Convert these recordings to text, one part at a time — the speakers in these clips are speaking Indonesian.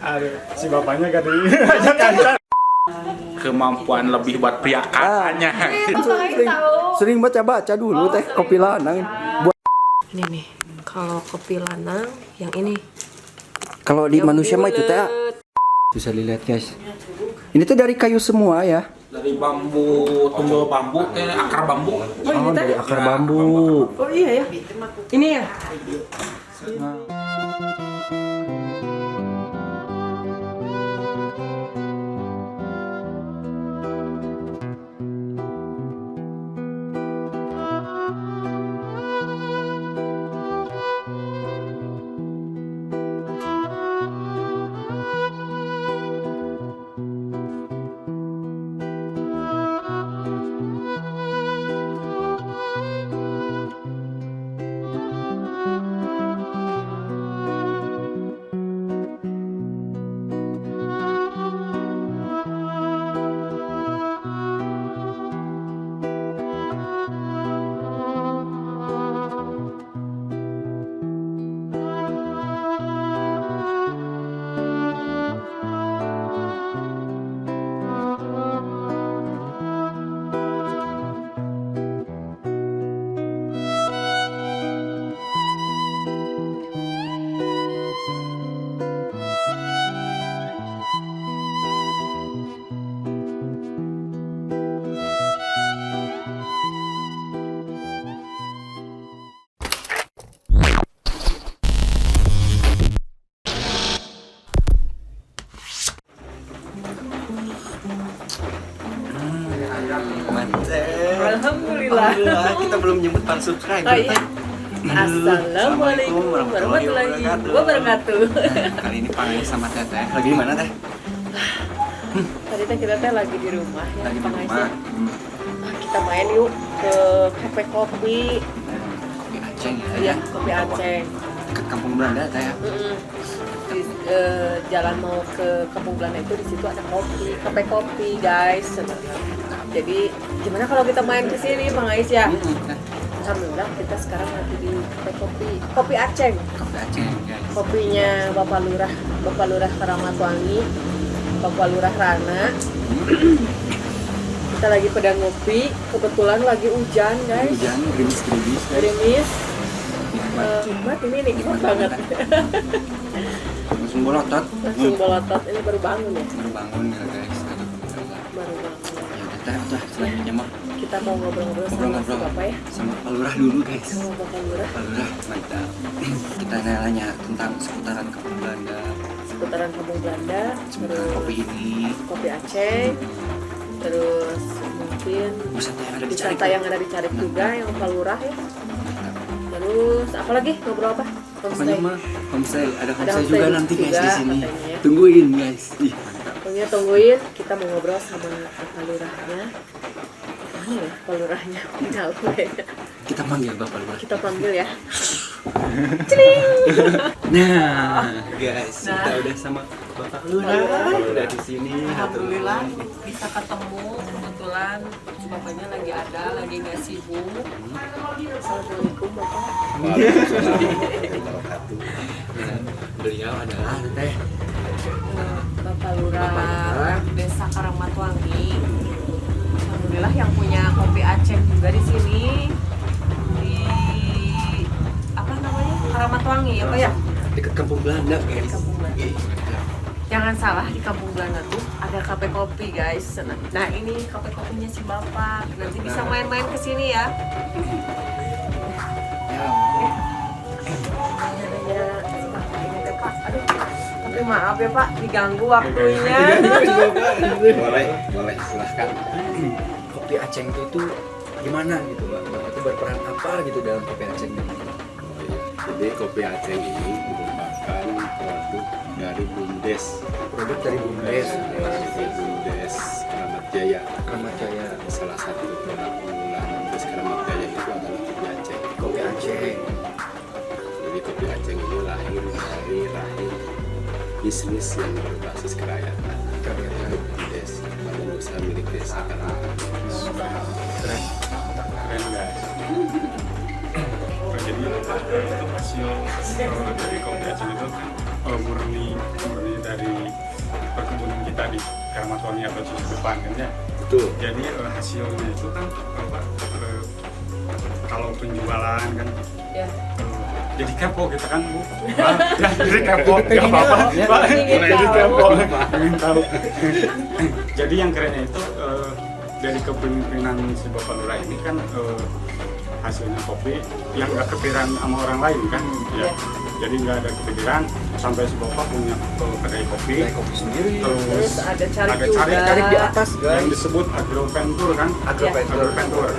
Aduh, si bapaknya gak diajak kancan. Kemampuan lebih buat pria katanya. Sering baca dulu teh kopi lanang. Ini nih, kalau kopi lanang yang ini. Kalau di manusia mah itu teh bisa dilihat guys. Ini tuh dari kayu semua ya. Dari bambu, tunggul bambu, akar bambu. Oh, dari akar bambu. Oh iya ya. Ini ya. Alhamdulillah. Kita belum nyebut para subscriber. Oh iya. Assalamualaikum warahmatullahi wabarakatuh. Kali ini panggil sama Teteh. Lagi di mana Teh? Tadi kita lagi di rumah ya. Lagi di Bang rumah. Aisyah. Kita main yuk ke kafe kopi. Kopi Aceh ya. Iya, kopi Aceh. Dekat Kampung Belanda Teh ya. Di jalan mau ke Kampung Belanda itu di situ ada kopi, kafe kopi guys. Jadi gimana kalau kita main ke sini Bang Aisyah? Alhamdulillah kita sekarang lagi di kafe kopi Aceh. Kopi Aceh guys. Kopinya Bapak Lurah Karamatwangi, Bapak Lurah Rana. Kita lagi pada ngopi, kebetulan lagi hujan guys. Hujan, gerimis Gerimis. Nikmat ini nikmat banget. Langsung bolotot. Langsung bolotot, ini baru bangun ya? Baru bangun ya guys. Aduh, Baru bangun. ya udah selanjutnya mah Kita mau ngobrol-ngobrol sama si Bapak ya? sama Pak Lurah dulu guys. Sama Bapak Lurah. Pak Lurah mantap. Kita nanya tentang seputaran Kampung Belanda, Seputaran Kampung Belanda, seputaran terus kopi ini, kopi Aceh, terus mungkin wisata yang ada di Carik. wisata yang ada di Carik juga yang Bapak Lurah ya. Terus apa lagi ngobrol apa? Pokoknya mah homestay, ada homestay homestay juga nanti guys juga di sini. katanya ya. Tungguin guys. Ih, mantap. Pokoknya tungguin, kita mau ngobrol sama Bapak Lurahnya. Mana ya Bapak Lurahnya? Tidak tahu ya. Kita panggil Bapak Lurah. Kita panggil ya. Nah, guys, kita udah sama Bapak Lurah. Udah di sini. Alhamdulillah bisa ketemu kebetulan bapaknya lagi ada, lagi nggak sibuk. Assalamualaikum Bapak. Beliau adalah Teh Bapak Lurah Desa Karamatwangi. Alhamdulillah yang punya kopi Aceh juga di sini di apa namanya Karamatwangi ya Pak ya? dekat Kampung Belanda guys. Kampung Belanda. Ih, Jangan salah di Kampung Belanda tuh ada kafe kopi guys. Nah ini kafe kopinya si Bapak. Nanti bisa main-main ke sini ya. Nanya si Bapak ini teh Pak. Aduh, tapi maaf ya Pak diganggu waktunya. boleh silahkan. Kopi Aceh itu gimana gitu Pak? Bapak itu berperan apa gitu dalam kopi Aceh ini? Jadi kopi Aceh ini merupakan produk dari BUMDes. Produk dari BUMDes. Dari BUMDes Keramat Jaya. Keramat Jaya. Salah satu produk unggulan BUMDes Keramat Jaya itu adalah kopi Aceh. Kopi Aceh. Jadi kopi Aceh ini lahir dari rahim bisnis yang berbasis kerakyatan. BUMDes, badan usaha milik desa Keramat. Keren guys. Jadi itu hasil dari kopi Aceh itu kan murni dari perkebunan kita di Karamatwangi atau Cisedepan kan ya. Betul. Jadi hasilnya itu kan kalau penjualan kan Ya. jadi kepo kita kan Bu. Jadi kepo nggak apa-apa Pak. Ingin Jadi tahu. kepo ingin tahu. Jadi yang kerennya itu dari kepemimpinan si Bapak Lurah ini kan hasilnya kopi yang nggak kepikiran sama orang lain kan ya. Jadi nggak ada kepikiran sampai si Bapak punya kedai kopi. Kedai kopi sendiri. Terus ada carik ada juga. carik di atas yang guys. disebut agroventur kan. Agroventur.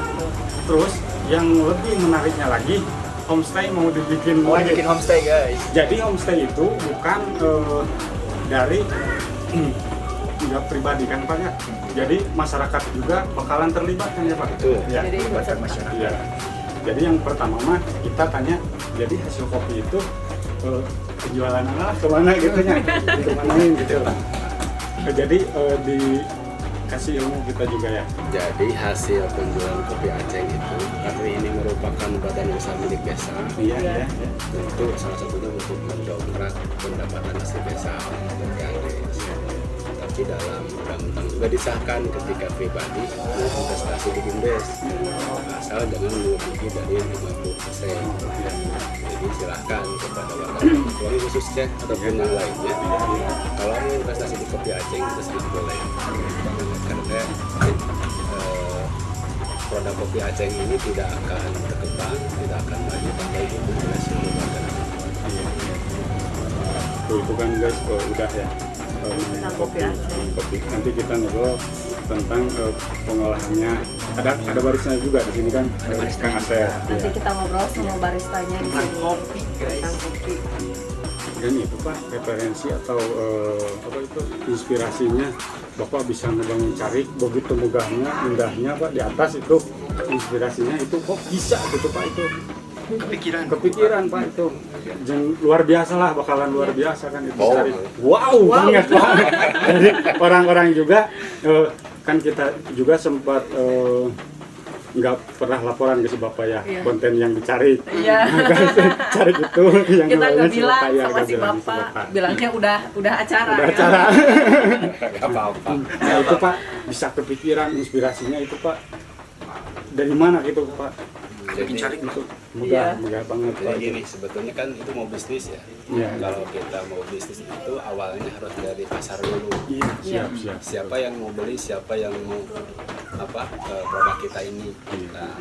Terus yang lebih menariknya lagi homestay mau dibikin Mau bikin homestay guys. Jadi homestay itu bukan dari nggak pribadi kan Pak ya. Jadi masyarakat juga bakalan terlibat kan ya Pak. Betul. Ya. Jadi Melibatkan masyarakat. Iya. Jadi yang pertama mah kita tanya, jadi hasil kopi itu penjualan kemana gitu ya, kemanain gitu lah. Jadi dikasih ilmu kita juga ya. Jadi hasil penjualan kopi Aceh itu karena ini merupakan badan usaha milik desa. Iya iya. Tentu salah satunya untuk mendongkrak pendapatan hasil desa dari desa. Tapi dalam undang-undang juga disahkan ketika pribadi investasi di BUMDes asal jangan melebihi dari 50%. Jadi silahkan kepada warga kecuali khususnya ataupun yang lainnya. Kalau mau investasi di kopi Aceh itu sangat boleh karena produk kopi Aceh ini tidak akan berkembang, tidak akan maju tanpa didukung oleh seluruh warga. Tuh, itu kan guys udah ya. kopi Aceh. Kopi. Nanti kita ngobrol tentang pengolahannya. Ada barisnya juga di sini kan. Ada barista Asep. Nanti kita ngobrol sama baristanya di sini. Kopi guys. Tentang kopi. Dan itu Pak referensi atau apa itu inspirasinya Bapak bisa ngebangun carik begitu megahnya, indahnya Pak di atas itu inspirasinya itu kok bisa gitu Pak itu. Kepikiran Pak itu. Luar biasa lah, bakalan luar biasa kan itu carik. Wow, banget Pak. Jadi orang-orang juga kan kita juga sempat nggak pernah laporan ke si Bapak ya, Iya. konten yang dicari. Iya. Cari itu yang Kita namanya nggak bilang Bapak, ya, sama nggak si bilang si Bapak, bilangnya udah acara. Udah ya. acara. Apa-apa. Nah itu Pak bisa kepikiran inspirasinya itu Pak dari mana gitu Pak? Bikin carik Itu Iya. megah banget Pak. Jadi gini, sebetulnya kan itu mau bisnis ya. Iya. Kalau kita mau bisnis itu awalnya harus dari pasar dulu. Iya, siap. Siapa yang mau beli, siapa yang mau produk kita ini. Nah,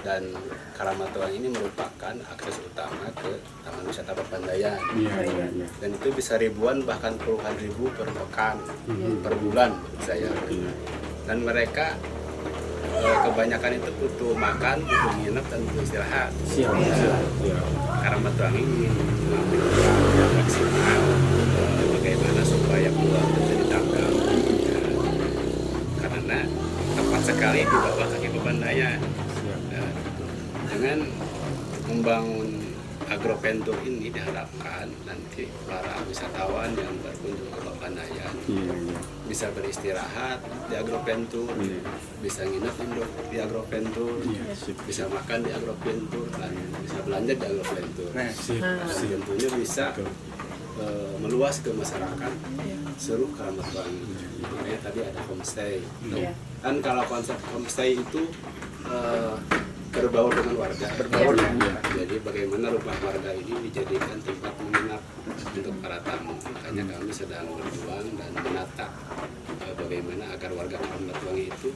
dan Karamatwangi ini merupakan akses utama ke Taman Wisata Papandayan. Iya. Dan itu bisa ribuan bahkan puluhan ribu per pekan, per bulan menurut saya. Dan mereka kebanyakan itu butuh makan, butuh nginep, dan butuh istirahat. Siap. Karamatwangi ingin mengambil peran yang maksimal bagaimana supaya peluang itu ditangkap. Karena tepat sekali di bawah kaki Papandayan. Nah, dengan membangun agroventur ini diharapkan nanti para wisatawan yang berkunjung ke Papandayan Iya. bisa beristirahat di agroventur, bisa nginep di agroventur, bisa makan di agroventur, dan bisa belanja di agroventur. Nah, Tentunya bisa meluas ke masyarakat seluruh Karamatwangi. Makanya tadi ada homestay. Iya. Kan kalau konsep homestay itu berbaur dengan warga. Jadi bagaimana rumah warga ini dijadikan tempat menginap untuk para tamu. Makanya kami sedang berjuang dan menata bagaimana agar warga Karamatwangi itu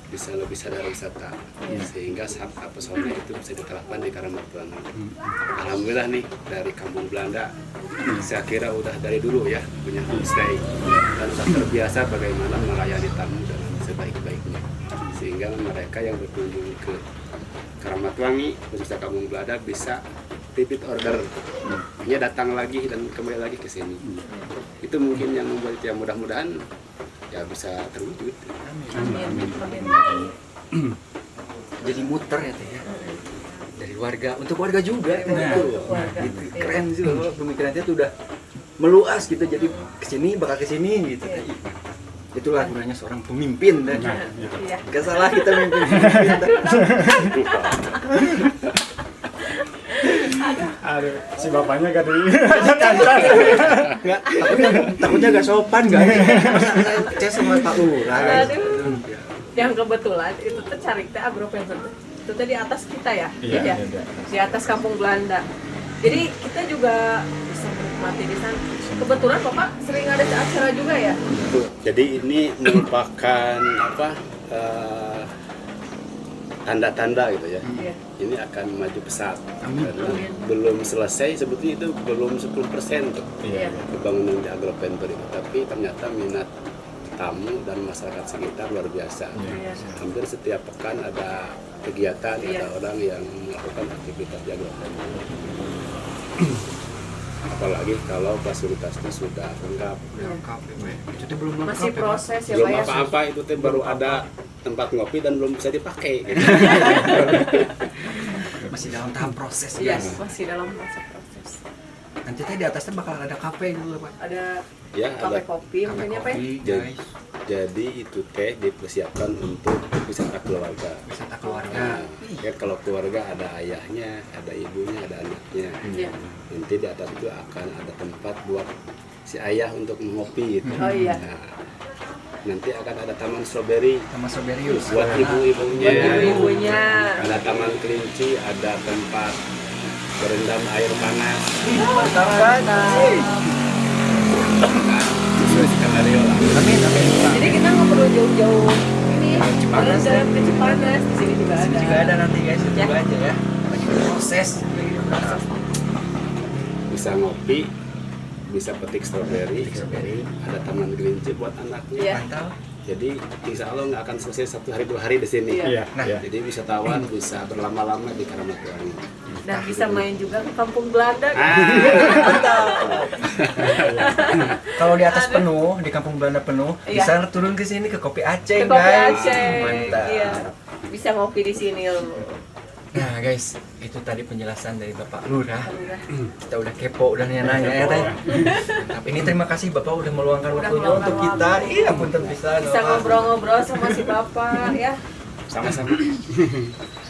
bisa lebih sadar wisata, sehingga sabta pesona itu bisa diterapkan di Karamatwangi. Alhamdulillah nih dari Kampung Belanda, saya kira udah dari dulu ya punya homestay dan sudah terbiasa bagaimana melayani tamu dengan sebaik-baiknya, sehingga mereka yang berkunjung ke Karamatwangi khususnya Kampung Belanda bisa repeat order, dia datang lagi dan kembali lagi ke sini. Itu mungkin yang membuat ya mudah-mudahan ya bisa terwujud. Amin. jadi muter ya teh ya. Dari warga untuk warga juga. Warga. Gitu. Keren sih loh pemikirannya tuh udah meluas gitu, jadi kesini bakal kesini gitu. Itulah gunanya seorang pemimpin dan Iya. gak salah kita mimpin. Aduh, si bapaknya gak diajak kancan. Nggak, takutnya gak sopan guys. Masa saya percaya sama Pak Lurah guys. Aduh. Yang kebetulan itu tuh Carik teh Agroventure itu teh di atas kita ya. Iya, Ya? iya. Di atas Kampung Belanda. Jadi kita juga bisa menikmati di sana. Kebetulan Bapak sering ada acara juga ya? Jadi ini merupakan tanda-tanda gitu ya. Iya. Ini akan maju pesat. Karena belum selesai, sebetulnya itu belum 10% tuh Iya. pembangunan di Agroventure itu. Tapi ternyata minat tamu dan masyarakat sekitar luar biasa. Iya. Hampir setiap pekan ada kegiatan, Iya. ada orang yang melakukan aktivitas di Agroventure. Apalagi kalau fasilitasnya sudah lengkap. Lengkap ya, Pak. Itu tuh belum lengkap Masih ya, Pak. proses ya Belum Pak ya? apa-apa, itu teh baru ada tempat ngopi dan belum bisa dipakai. Gitu. Masih dalam tahap proses Iya, guys. masih dalam proses. Nanti teh di atasnya bakal ada kafe gitu Pak. Ada Ya, kafe ada. kopi mungkin ya Pak? Kopi, Jadi, guys. jadi itu teh dipersiapkan untuk wisata keluarga. Wisata keluarga. Nah, ya kalau keluarga ada ayahnya, ada ibunya, ada anaknya. Iya. Nanti di atas itu akan ada tempat buat si ayah untuk mengopi gitu. Oh iya. Nah, nanti akan ada taman stroberi Sama Soberius. buat ibu-ibunya. Buat ibu-ibunya. Ada taman kelinci, ada tempat berendam air panas. Mantap banget. Sesuai skenario lah. Amin, amin. Jadi kita nggak perlu jauh-jauh ini Cipanas, jalan ke Cipanas di sini juga Sini ada. juga ada nanti guys, itu Ya. aja ya. Lagi proses. Bisa ngopi, bisa petik stroberi, ada taman kelinci buat anaknya. Iya. Mantap. Jadi insya Allah nggak akan selesai 1 hari 2 hari di sini. Iya. Iya, Nah, iya. Jadi wisatawan bisa berlama-lama di Karamatwangi. Dan bisa main juga ke Kampung Belanda. Kalau di atas penuh, di Kampung Belanda penuh, Iya. bisa turun ke sini ke Kopi Aceh Ke Kopi guys. Aceh. Mantap. Iya. Bisa ngopi di sini loh. Nah guys, itu tadi penjelasan dari Bapak Lurah. Udah. Kita udah kepo, udah nanya-nanya ya teh. Mantap. Ini terima kasih Bapak udah meluangkan Udah waktunya meluangkan untuk kita. waktu. Iya, punten bisa. Bisa ngobrol-ngobrol sama si Bapak ya. Sama-sama.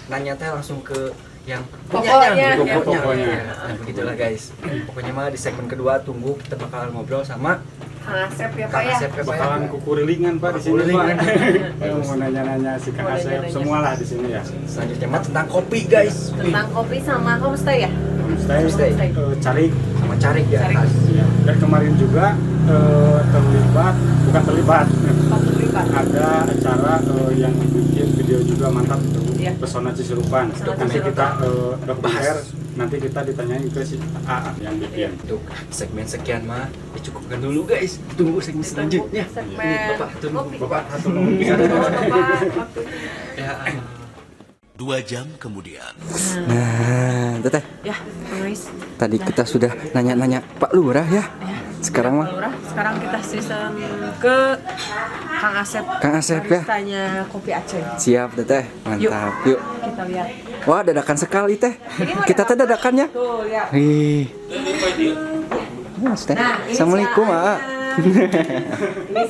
Nanya teh langsung ke yang Pokoknya, punyanya, ya. Pokoknya. Ya, nah, begitulah guys. Pokoknya mah di segmen kedua tunggu kita bakal ngobrol sama Kang Asep ya Pak Kang ya. Asep ya, Pak, ya. Bakalan kukurilingan Pak di sini Kukurilingan. Pak. Mau nanya-nanya si Kang Mau Asep nanya-nanya. semua lah di sini ya. Selanjutnya mah tentang kopi guys. Tentang kopi sama homestay ya. Homestay, cari Sama Carik di Carik. atas. ya. Dan kemarin juga bukan terlibat, Kampung Lipat. ada acara yang bikin video juga mantap itu Iya. Pesona Cisirupan. Pesona Nanti Cisirupan. kita dokumer, nanti kita ditanyain ke si AA yang bikin. Untuk segmen sekian mah dicukupkan dulu guys. Tunggu segmen selanjutnya. Segmen Ini Bapak hatur nuhun. kopi. Bapak hatur nuhun. Oh, Bapak, waktunya. Ya. 2 jam kemudian. Nah, teteh. Ya, Kang Ais. Tadi kita sudah nanya-nanya Pak Lurah ya. Sekarang mah Pak Lurah, sekarang kita season ke Kang Asep. Kang Asep ya. Tanya kopi Aceh. Siap teteh. Mantap. Yuk. Kita lihat. Wah, dadakan sekali teh. Ini mah Kita teh dadakannya. Tuh, lihat. Wih. Mas teh. Nah, ini Assalamualaikum, si Aa. Ini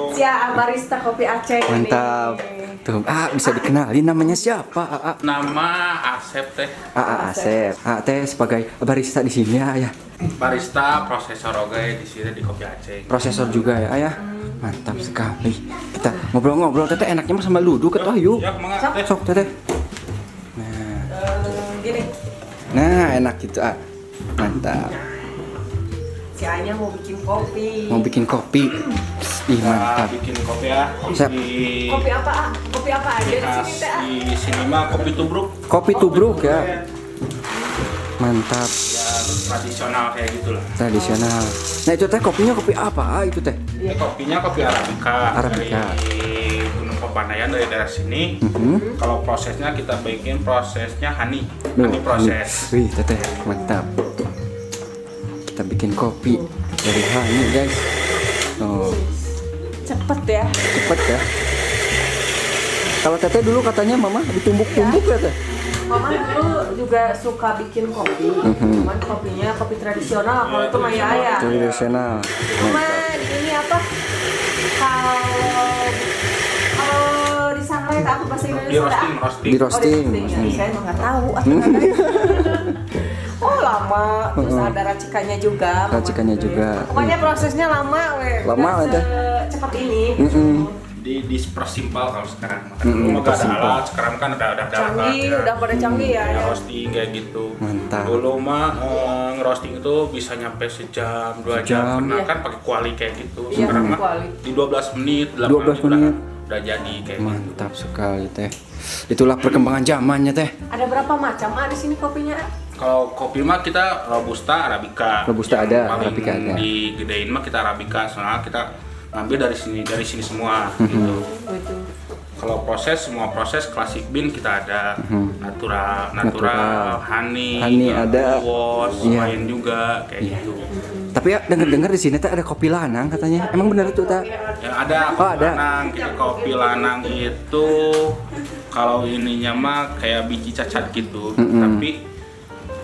si barista kopi Aceh. Mantap. Ini. Tuh, bisa dikenalin namanya siapa? Nama Asep teh, Asep. Teh sebagai barista di sini ya. barista, prosesor oge di sini di Kopi Aceh. Prosesor juga ya. Mantap sekali. Kita ngobrol-ngobrol teteh enaknya mah sama duduk atuh yuk. Ya, mangga teh. Sok teteh. Gini, Nah, enak gitu Mantap. si Anya mau bikin kopi. Mau bikin kopi. Ih, Kita mantap. bikin kopi ya. Siap. Kopi apa? Ah? Kopi apa aja di sini teh? Ah? Di sini mah kopi tubruk. Kopi tubruk ya. Mantap. Ya tradisional kayak gitulah. Tradisional. Nah, itu teh kopinya kopi apa? Itu teh. Ini kopinya kopi Arabica. Arabica. Dari Gunung Pepandayan dari daerah sini. Kalau prosesnya kita bikin prosesnya honey proses. Wih, teteh mantap. Kita bikin kopi dari honey, guys. Oh, Cepet ya. cepet ya. Kalau teteh dulu katanya mama ditumbuk-tumbuk ya teh. Mama dulu juga suka bikin kopi. Cuman kopinya kopi tradisional. Kalau itu mah ya. Tradisional. Cuma di ini apa? Kalau di Sangrai aku bahasa Di Indonesia. roasting. Di roasting. Oh, di roasting. Ya, saya emang nggak tahu. Oh, lama, terus ada racikannya juga. Racikannya juga. Pokoknya prosesnya lama, Lama, nggak secepat ini. Di persimpel kalau sekarang. Dulu nggak ada alat, sekarang kan ada Canggih, udah pada canggih ya. Ya roasting kayak gitu. Mantap. Dulu mah ngerosting itu bisa nyampe sejam, 2 jam. Karena kan pakai kuali kayak gitu. Iya, Sekarang mah kuali. di 12 menit, 12 menit. udah jadi kayak gitu. Mantap sekali teh. Itulah perkembangan zamannya teh. Ada berapa macam di sini kopinya? Kalau kopi mah kita robusta, arabica. Robusta Yang ada, paling arabica ada. Digedein mah kita arabica, soalnya kita ngambil dari sini semua gitu. Gitu. Kalau semua proses classic bean kita ada, natural, honey ada. wash, Iya. lain juga kayak gitu. Tapi ya dengar-dengar di sini teh ada kopi lanang katanya. Emang benar itu teh? Ya ada Oh, ada. lanang, kita kopi lanang itu kalau ininya mah kayak biji cacat gitu, tapi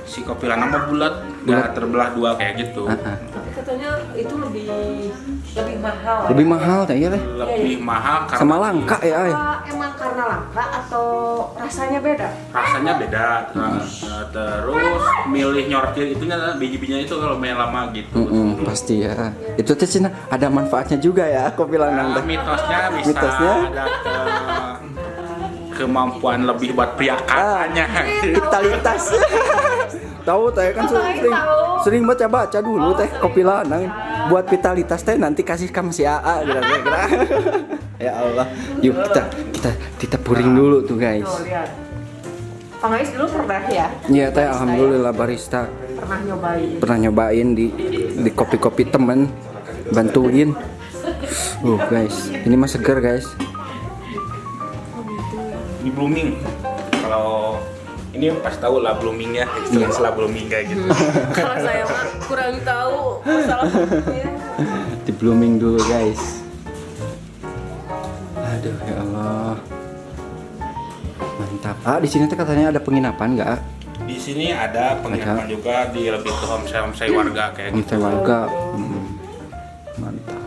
si kopi lanang mah bulat, nggak terbelah dua kayak gitu. Tapi katanya itu lebih mahal. Lebih mahal teh ya teh. Lebih mahal karena Sama langka ya ay. Apa emang karena langka atau rasanya beda? rasanya beda. Terus milih nyortir itunya biji-bijinya itu kalau main lama gitu. Pasti ya. Itu teh Cina ada manfaatnya juga ya kopi lanang teh. Mitosnya bisa Mitosnya? ada kemampuan lebih buat pria katanya. Vitalitas. Tahu teh kan sering baca dulu teh kopi lanang buat vitalitas teh nanti kasih kamu si AA kira-kira. Ya Allah. Yuk kita puring dulu tuh guys. Tuh, lihat. Pak Ngais dulu pernah ya? Iya teh alhamdulillah barista. Pernah nyobain di kopi-kopi temen bantuin. Guys, ini mah segar guys. Di blooming. Kalau ini pasti tahu lah bloomingnya, istilah blooming kayak gitu. Kalau saya mah kurang tahu masalah kopinya. Di blooming dulu guys. Aduh ya Allah. Mantap. Di sini tuh katanya ada penginapan nggak? Di sini ada penginapan juga, di lebih ke homestay warga kayak gitu. Homestay warga. Mantap.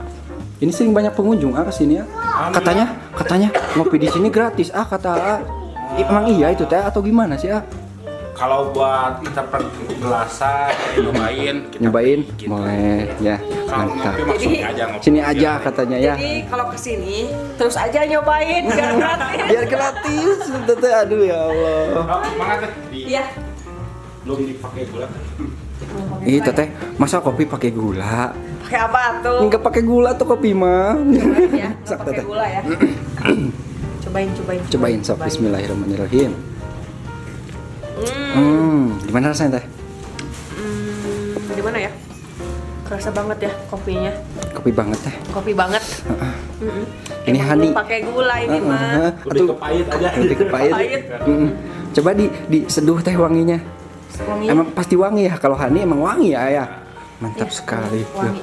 Ini sering banyak pengunjung ke sini ya. Katanya ngopi di sini gratis. Kata emang iya itu teh atau gimana sih Kalau buat kita per gelasan nyobain, kita nyobain gitu. boleh ya. Kalau Mantap. ngopi maksudnya aja ngopi. Sini aja katanya ya. Jadi kalau kesini terus aja nyobain biar gratis. Biar gratis. Teh aduh ya Allah. Mana teh? Iya. Belum dipakai gula. Itu teh masa kopi pakai gula? Pakai apa tuh? Enggak pakai gula tuh kopi mah. Cobain ya, nggak Sok, pakai Teteh. gula ya. Cobain. Cobain sok bismillahirrahmanirrahim. Gimana rasanya teh? Gimana ya? Kerasa banget ya kopinya. Kopi banget teh. Kopi banget. Ini Emang honey. belum pakai gula ini mah. Lebih ke pahit aja. Lebih ke pahit. Pahit. Coba diseduh teh wanginya. Wangi. Emang pasti wangi ya. Kalau honey emang wangi ya. Mantap sekali. Wangi.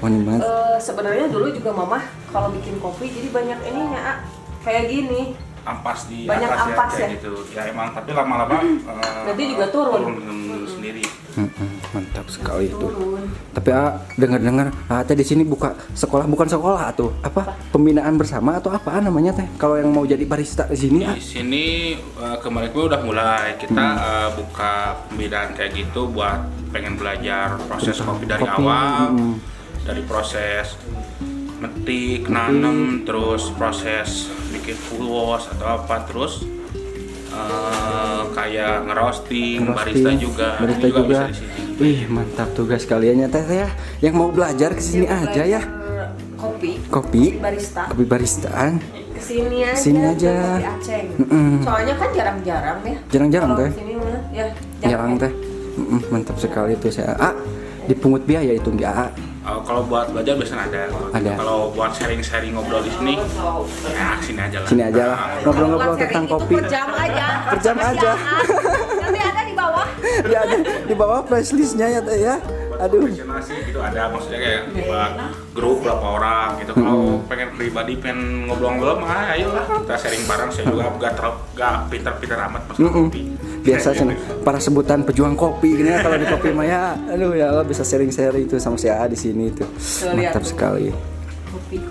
Wangi banget. Sebenarnya dulu juga mamah kalau bikin kopi jadi banyak ininya kayak gini. Ampas di Banyak atas ampas kayak ya? gitu. Ya emang tapi lama-lama Nanti juga turun. sendiri. Mantap sekali itu. Tapi dengar-dengar teh di sini buka sekolah, bukan sekolah tuh. Apa? Pembinaan bersama atau apaan namanya teh? Kalau yang mau jadi barista di sini Di sini kemarin gue udah mulai kita buka pembinaan kayak gitu buat pengen belajar proses kopi dari awal, dari proses metik, nanem, terus proses bikin full wash atau apa, terus kayak ngerosting, barista juga bisa di sini. Wih, mantap tugas kaliannya teh ya. Yang mau belajar ke sini aja ya. Kopi Barista. Kopi baristaan. Kesini aja. Sini aja. Kopi Aceh. Soalnya kan jarang-jarang ya. Jarang-jarang Kalau teh. kesini mah ya Jarang teh. Mantap sekali tuh saya. Dipungut biaya itu enggak? Kalau buat belajar biasanya ada. Ada. Kalau buat sharing-sharing ngobrol di sini, ya sini aja lah. Sini aja lah. Ngobrol-ngobrol Buat tentang sharing kopi. itu per jam aja. Per jam aja. Nanti ada di bawah. Ya ada di bawah price listnya ya teh ya. Aduh. Profesional sih gitu ada, maksudnya kayak buat grup berapa orang gitu. Kalau pengen pribadi pengen ngobrol-ngobrol mah ayolah kita sharing bareng. Saya juga gak pintar-pintar amat masalah kopi. Biasa cina para sebutan pejuang kopi gini ya kalau di kopi maya. Aduh ya Allah bisa sharing-sharing itu sama si AA di sini itu. Mantap sekali. Kopi.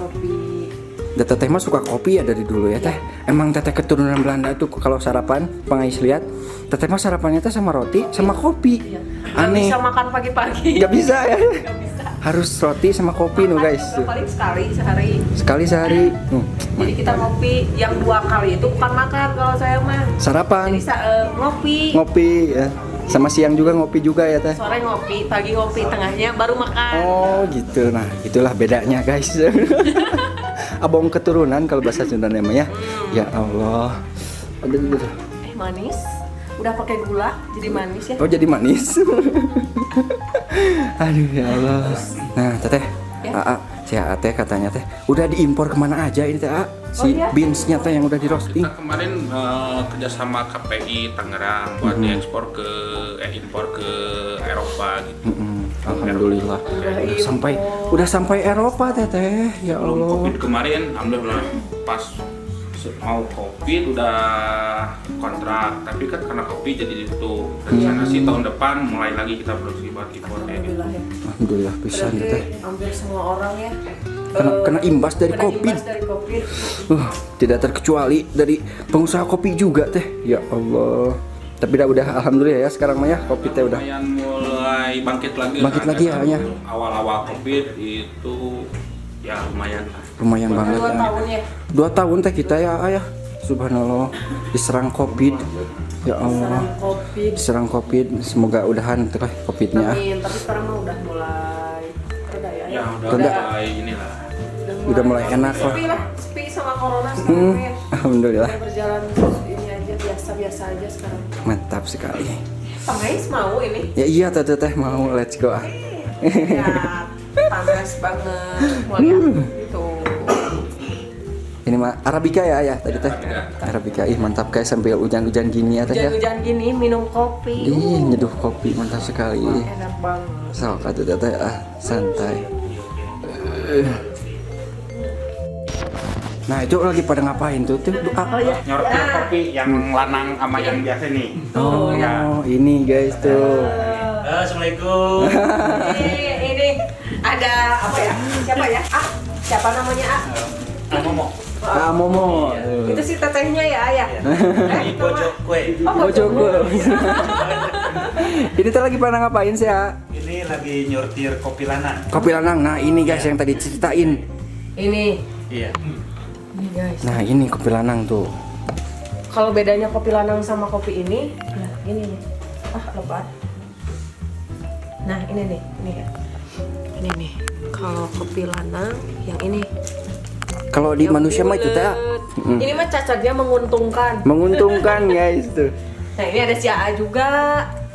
Teteh teh mah suka kopi ya dari dulu ya teh. Emang teteh keturunan Belanda tuh kalau sarapan Pangais lihat teteh mah sarapannya teh sama roti sama kopi. Aneh. bisa makan pagi-pagi. Nggak bisa ya. Nggak bisa. Harus roti sama kopi no guys. Makan juga paling sekali sehari. Sekali sehari. Jadi kita ngopi yang 2 kali itu bukan makan kalau saya mah. Sarapan, Jadi ngopi. ngopi ya. Sama siang juga ngopi juga ya teh. Sore ngopi, pagi ngopi, tengahnya baru makan. Oh gitu. Nah itulah bedanya guys. Abong keturunan kalau bahasa Sundanya mah ya. Ya Allah. Aduh. Manis. Udah pakai gula jadi manis ya. Oh jadi manis. Aduh ya Allah. Nah teteh, Ya. si Aa teh katanya teh udah diimpor kemana aja ini teh si iya? beansnya teh yang udah di roasting. Kita kemarin kerjasama KPI Tangerang buat diekspor ke impor ke Eropa gitu. Alhamdulillah. Udah sampai Eropa teteh. Ya Belum Allah. COVID kemarin, alhamdulillah pas mau COVID udah kontrak, tapi kan karena COVID jadi itu rencana sih tahun depan mulai lagi kita produksi buat impor kayak gitu. Alhamdulillah ya. Alhamdulillah pisan Berarti teteh. hampir semua orang ya. Kena imbas dari kena COVID. imbas dari COVID. Tidak terkecuali dari pengusaha kopi juga teh. Ya Allah. Tapi udah alhamdulillah ya sekarang mah ya kopi teh udah. Lumayan mulai bangkit lagi. Bangkit lagi ya, ya. Awal-awal COVID itu ya lumayan. Lumayan banget 2 ya. tahun ya. 2 tahun teh kita ya ayah. Subhanallah diserang COVID. Ya Allah. Serang COVID. Diserang COVID. Semoga udahan teh COVID-nya. Amin. Tapi sekarang mah udah mulai reda ya. Ya udah Reda. mulai inilah. Udah mulai enak lah. Sepi lah, sepi sama corona sekarang ya. Alhamdulillah. Udah berjalan ini aja biasa-biasa aja sekarang. Mantap sekali. Pengais mau ini? Ya iya teteh mau let's go ah. Ya, panas banget. Mau lihat itu. Ini mah Arabica ya ayah tadi teh. Arabica ih mantap guys sambil hujan-hujan gini ya teh ya. Hujan-hujan gini minum kopi. Ih nyeduh kopi mantap sekali. Enak banget. Sok atuh teteh santai. Nah itu lagi pada ngapain tuh? Oh ya. Nyortir kopi yang lanang sama yang biasa nih. Oh ini guys tuh. Assalamualaikum. Ini ada apa ya? Siapa ya? Siapa namanya Momo. Kak Momo. Itu si tetehnya ya ayah. Ini pojok kue. Bojoko. Ini tuh lagi pada ngapain sih ya? Ini lagi nyortir kopi lanang. Kopi lanang. Nah ini guys yang tadi ceritain. Ini. Iya. Ini guys. Nah ini kopi lanang tuh. Kalau bedanya kopi lanang sama kopi ini, nah ini nih. Lebat. Nah ini nih, ini ya. Ini nih. Kalau kopi lanang yang ini. Kalau di Yang manusia mah itu teh bulet. Ini mah cacatnya menguntungkan. menguntungkan guys tuh. Nah ini ada si AA juga.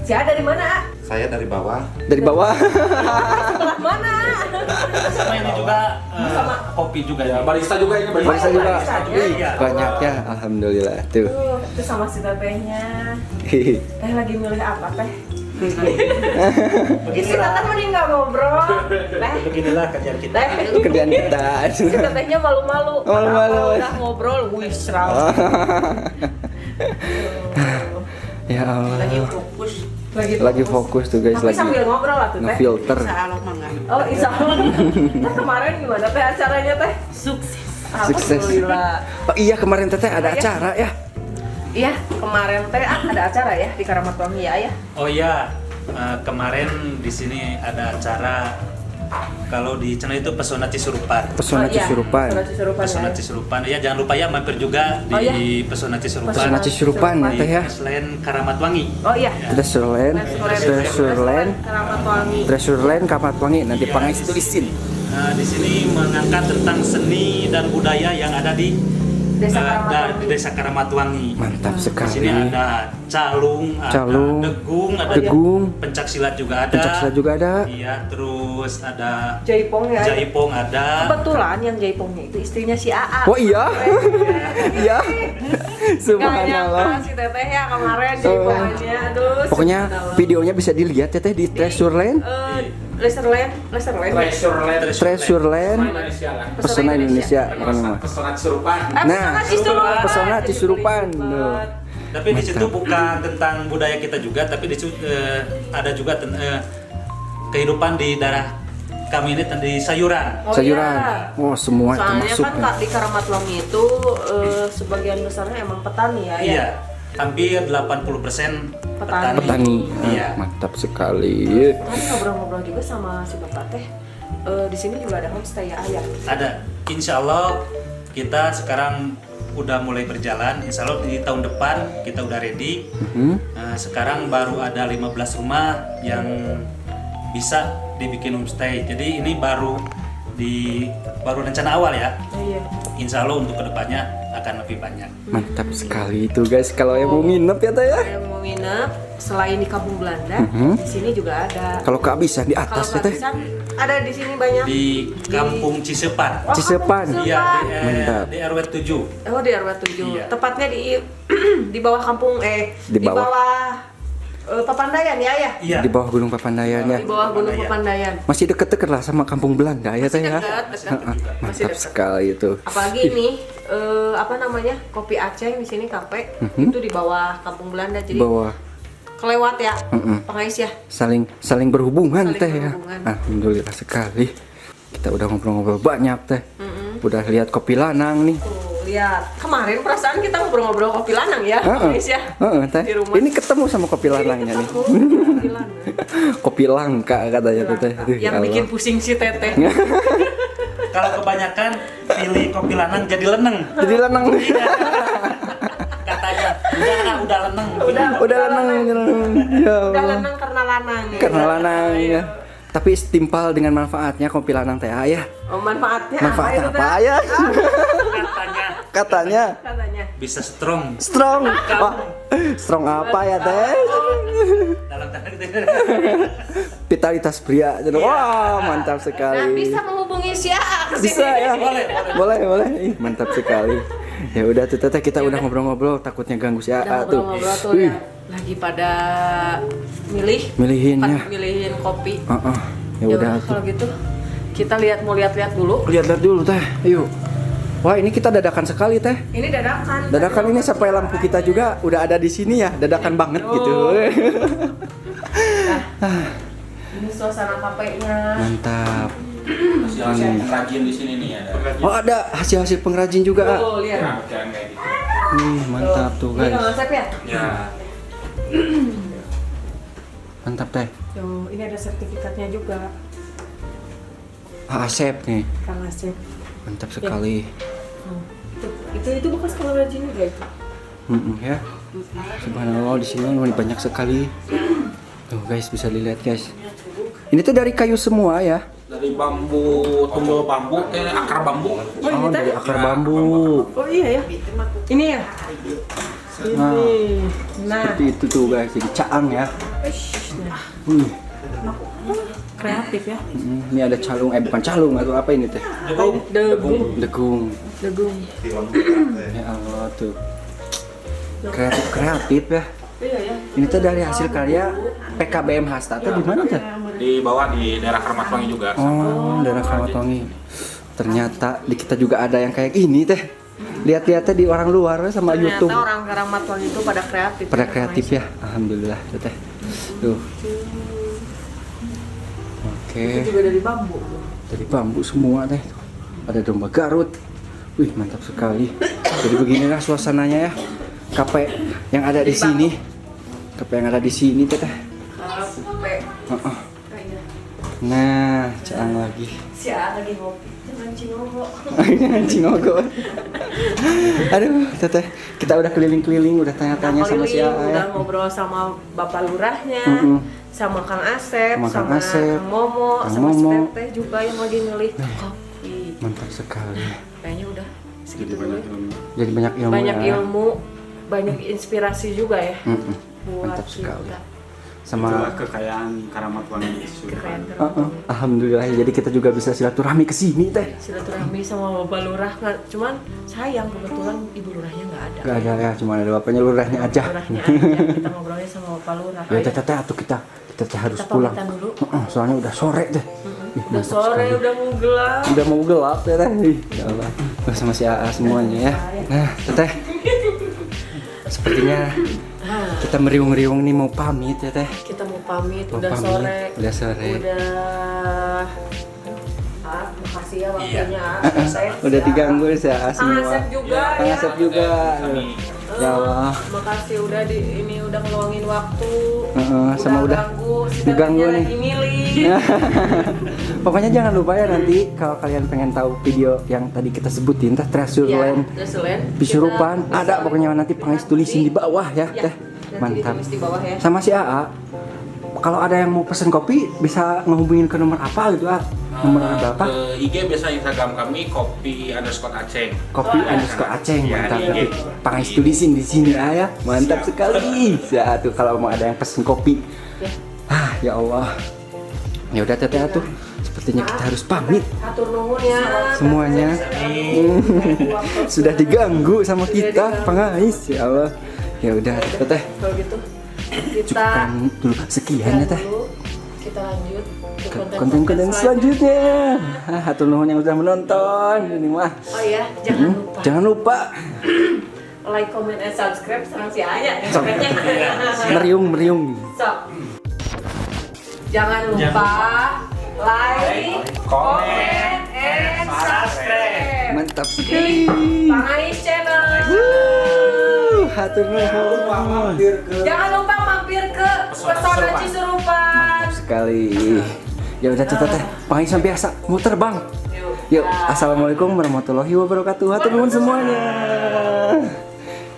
Si AA dari mana? Saya dari bawah. Dari bawah. Sebelah mana? Sama ini juga kopi juga ya. Barista juga ini Barista juga. Iya. Banyaknya alhamdulillah tuh. Itu sama si tetehnya. Lagi milih apa teh? Si Beginilah, teteh mending nggak ngobrol. beginilah kerjaan kita. Teh. Kerjaan kita. Si tetehnya malu-malu. Malu-malu. Kalau udah ngobrol, wih seram. Ya Allah. Lagi fokus. Lagi fokus tuh guys Tapi lagi sambil ngobrol lah tuh teh. ngefilter. Oh insya Allah. Teh kemarin gimana teh acaranya teh? Sukses. Sukses. Alhamdulillah. Oh iya kemarin teteh ada acara ya. Iya kemarin teh ada acara ya di Karamatwangi ya ya. Oh iya, kemarin di sini ada acara. Kalau di channel itu Pesona Cisurupan. Pesona Cisurupan. Pesona Cisurupan. Ya jangan lupa ya mampir juga di Oh, iya. Pesona Cisurupan. Pesona Cisurupan ya Di teh ya. Selain Karamatwangi. Oh iya. Treasureland, Karamatwangi. Treasureland Kamatwangi nanti Iya. pangis tulisin. Nah, di sini mengangkat tentang seni dan budaya yang ada di Desa di Karamatwangi. Desa Karamatwangi. Mantap Di sekali. sini ada calung, Calung, ada degung, ada Degung, pencak silat juga ada. pencak silat juga ada. Iya, terus ada Jaipong ya. jaipong ada. Kebetulan yang jaipongnya itu istrinya si AA. Oh iya. Iya. Gak Subhanallah. nyangka si teteh ya kemarin jaipongannya. Aduh. Pokoknya subhanallah. videonya bisa dilihat ya teh di Treasureland. Leserland. Treasureland Pesona Indonesia kan mah. Pesona Cisurupan. Nah, Pesona Cisurupan. Tuh. Tapi di situ bukan tentang budaya kita juga, tapi di situ ada juga kehidupan di daerah kami ini di sayuran. Oh, Sayuran. iya. Oh, semua Soalnya termasuk. kan Kak, di Karamatwangi itu sebagian besarnya emang petani ya. Iya. hampir 80% petani. Petani. Iya. Mantap sekali. Tadi ngobrol-ngobrol juga sama si bapak teh. Di sini juga ada homestay ya ayah. Ada. Insya Allah kita sekarang udah mulai berjalan. Insya Allah di tahun depan kita udah ready. Sekarang baru ada 15 rumah yang bisa dibikin homestay. Jadi ini baru rencana awal ya. Iya. Insya Allah untuk kedepannya akan lebih banyak. Mantap sekali itu guys. Kalau yang mau nginep ya teh ya. Yang mau nginep selain di Kampung Belanda, di sini juga ada. Kalau kehabisan di Kalau atas ya teh. kehabisan ada di sini banyak. Di Kampung Cisepan. Oh, Cisepan. Kampung Iya, Mantap. di RW 7. Oh, di RW 7. Iya. Tepatnya di di bawah kampung Di bawah. Papandayan ya, ya. Iya. Di bawah Gunung Papandayan ya. Di bawah Gunung Papandayan. Masih deket-deket lah sama Kampung Belanda ya teh ya. Dekat. Masih Mantap dekat. sekali itu. Apalagi ini apa namanya? Kopi Aceh di sini kafe itu di bawah Kampung Belanda. Jadi Bawah kelewat ya. Pengais ya. saling berhubungan Saling teh ya. berhubungan. Alhamdulillah sekali. Kita udah ngobrol-ngobrol banyak teh. Udah lihat kopi lanang nih. Tuh, lihat. Kemarin perasaan kita ngobrol-ngobrol kopi lanang ya, Pengais ya. Teh. Di rumah. Ini ketemu sama kopi lanangnya nih. Kopi lanang. Kopi langka katanya tuh teh. Aduh, ya Yang Allah. bikin pusing si Teteh. Kalau kebanyakan pilih kopi lanang jadi leneng. Jadi lanang. Katanya udah leneng. Udah lanang. Ya Udah Allah. lanang karena lanang. Karena lanang ya. Tapi setimpal dengan manfaatnya kopi lanang teh ya. Oh, manfaatnya Manfaatnya apa itu, apa Teh? ya? Katanya Katanya Katanya. bisa strong strong. Wah, strong apa ya teh? dalam tanda kutip. Vitalitas pria. Wah, mantap Dan sekali. bisa menghubungi si AA ke sini. Bisa ya. Boleh. Boleh. Ih, mantap sekali. Ya udah tuh teteh kita udah ngobrol-ngobrol takutnya ganggu si Udah AA tuh. ngobrol-ngobrol tuh Wih, ya. Lagi pada milihin ya. milihin kopi. Ya udah tuh. kalau gitu kita mau lihat-lihat dulu. Lihat-lihat dulu teh. Ayo. Wah, ini kita dadakan sekali teh. Ini dadakan. Dadakan ini sampai lampu kita juga udah ada di sini ya. Dadakan banget gitu. Ini suasana kafenya. Mantap. Hasil pengrajin di sini nih ada. Oh, ada hasil-hasil pengrajin juga. Oh, lihat. Rangkaian kayak gitu. Mantap tuh Ini guys. Kang Asep ya? Ya. Mantap teh. Tuh, ini ada sertifikatnya juga. Asep nih. Kang Asep. Mantap sekali. Itu bekas pengrajin juga itu. Ya. Subhanallah di sini banyak sekali. Tuh guys bisa dilihat guys. Ini tuh dari kayu semua ya. Dari bambu, tumbuh bambu ke akar bambu. Oh, dari akar bambu. Oh iya ya. Ini ya. Nah, Nah, seperti itu tuh guys. Jadi caang ya. Wih, kreatif ya. ini ada calung, bukan calung atau apa ini teh? Degung. Degung. Degung. Ya Allah tuh. Kreatif ya. Iya ya. Ini tuh dari hasil karya PKBM Hasta tuh di mana tuh? Di bawah di daerah Kramatwangi juga. Oh, daerah Kramatwangi. Ternyata di kita juga ada yang kayak gini teh. Lihat-lihatnya di orang luar sama Ternyata YouTube. orang Karamatwan itu pada kreatif. Pada kreatif ya. Alhamdulillah tuh teh. Tuh. Oke. Itu juga dari bambu. Dari bambu semua teh. Ada domba Garut. Wih, mantap sekali. Jadi beginilah suasananya ya. Kafe yang ada di sini. Kafe yang ada di sini teh. Sampai Nah, caang lagi. si A lagi ngopi. Jangan cingogo. Anjing ogo. Aduh, teteh, kita udah keliling-keliling, udah tanya-tanya sama si Keliling, AA ya. udah ngobrol sama Bapak Lurahnya, sama Kang Asep, Sama Kang sama Asep, Kang Momo, Kang sama si Momo. Teteh juga yang lagi milih kopi. Mantap sekali. Kayaknya udah Jadi segitu banyak dulu. ilmu. Jadi banyak ilmu Banyak ya. ilmu, banyak inspirasi juga ya buat Mantap sekali. kita. Sama Itulah kekayaan Karamatwangi Kekayaan Sultan. Alhamdulillah, jadi kita juga bisa silaturahmi ke sini teh. Silaturahmi sama Bapak Lurah, cuman sayang kebetulan Ibu Lurahnya nggak ada. Gak ada ya, cuma ada bapaknya lurahnya aja. Lurahnya aja. Kita ngobrolnya sama Bapak Lurah. Ya teteh, atuh kita teh harus Kita pulang. pamitan dulu. Soalnya udah sore deh. Udah sore, udah mau gelap. Udah mau gelap ya teh. Ya Allah. Sama si AA semuanya ya. Nah, teteh. Sepertinya kita meriung-riung nih mau pamit ya teh. Kita mau pamit, Mau udah pamit, sore. udah sore. Udah makasih ya waktunya. Udah diganggu si AA Kang semua. Asep juga Kang ya. Asep juga. Ya Allah. Makasih udah udah ngeluangin waktu. Sama udah diganggu nih. lagi milih. Pokoknya jangan lupa ya nanti kalau kalian pengen tahu video yang tadi kita sebutin teh treasure land Pisurupan ada pokoknya nanti Pangais tulisin di bawah ya teh. Mantap. Di bawah ya. Sama si AA. Kalau ada yang mau pesen kopi bisa ngehubungin ke nomor apa gitu ah? Nomor berapa? Ke IG biasa Instagram kami kopi_aceng. Kopi _aceng Ya, mantap. di IG. Pangais tulisin di sini ya. Mantap sekali. Ya tuh kalau mau ada yang pesen kopi. Ya Allah. Ya udah teteh tuh. Sepertinya kita harus pamit. Atur nuhun ya. Semuanya sudah diganggu sama kita Pangais ya Allah. Ya udah teteh. Kalau gitu kita Cukupkan dulu sekian ya teh. Kita lanjut ke Konten-konten selanjutnya. Hatur nuhun yang sudah menonton ini mah. Oh iya, jangan lupa Jangan lupa like, comment, and subscribe serang si Aya. meriung. Sok. Jangan lupa like, comment, and subscribe. Mantap sekali. Pangais channel. Hatur nuhun. Jangan lupa mampir ke Pesona Cisurupan. Sekali. Ya udah teteh. Pangais sampai biasa mau terbang. Yuk, assalamualaikum warahmatullahi wabarakatuh. Hatur nuhun semuanya.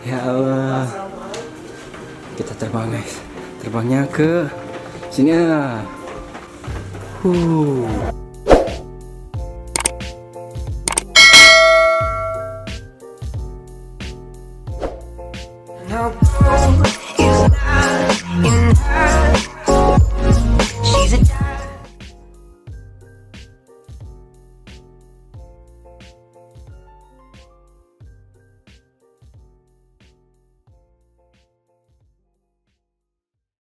Ya Allah. Kita terbang guys. Terbangnya ke sini ya.